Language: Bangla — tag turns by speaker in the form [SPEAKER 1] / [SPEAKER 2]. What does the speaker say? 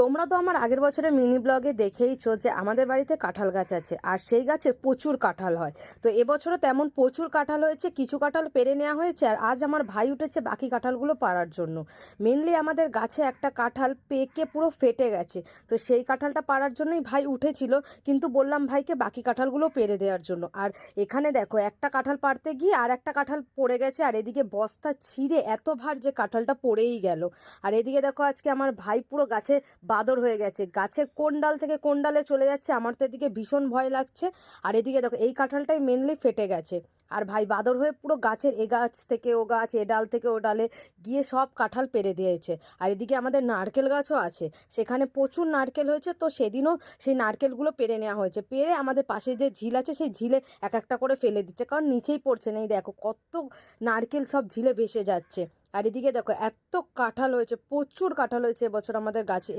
[SPEAKER 1] তোমরা তো আমার আগের বছরের মিনি ব্লগে দেখেইছো যে আমাদের বাড়িতে কাঁঠাল গাছ আছে, আর সেই গাছে প্রচুর কাঁঠাল হয়। তো এবছরও তেমন প্রচুর কাঁঠাল হয়েছে, কিছু কাঁঠাল পেরে নেওয়া হয়েছে, আর আজ আমার ভাই উঠেছে বাকি কাঁঠালগুলো পাড়ার জন্য। মেনলি আমাদের গাছে একটা কাঁঠাল পেকে পুরো ফেটে গেছে, তো সেই কাঁঠালটা পাড়ার জন্যই ভাই উঠেছিল। কিন্তু বললাম ভাইকে বাকি কাঁঠালগুলো পেরে দেওয়ার জন্য। আর এখানে দেখো, একটা কাঁঠাল পাড়তে গিয়ে আর একটা কাঁঠাল পড়ে গেছে, আর এদিকে বস্তা ছিঁড়ে এত ভার যে কাঁঠালটা পড়েই গেল। আর এদিকে দেখো, আজকে আমার ভাই পুরো গাছে বাদর হয়ে গেছে, গাছের কোন ডাল থেকে কোন ডালে চলে যাচ্ছে। আমার তো এদিকে ভীষণ ভয় লাগছে। আর এদিকে দেখো, এই কাঁঠালটাই মেনলি ফেটে গেছে, আর ভাই বাদর হয়ে পুরো গাছের এ গাছ থেকে ও গাছ, এ ডাল থেকে ও ডালে গিয়ে সব কাঁঠাল পেরে দিয়েছে। আর এদিকে আমাদের নারকেল গাছও আছে, সেখানে প্রচুর নারকেল হয়েছে, তো সেদিনও সেই নারকেলগুলো পেরে নেওয়া হয়েছে। পেরে আমাদের পাশে যে ঝিল আছে সেই ঝিলে এক একটা করে ফেলে দিচ্ছে, কারণ নিচেই পড়ছে না। এই দেখো কত নারকেল সব ঝিলে ভেসে যাচ্ছে। আর এদিকে দেখো, এত কাঁঠাল হয়েছে, প্রচুর কাঁঠাল হয়েছে এবছর আমাদের গাছে।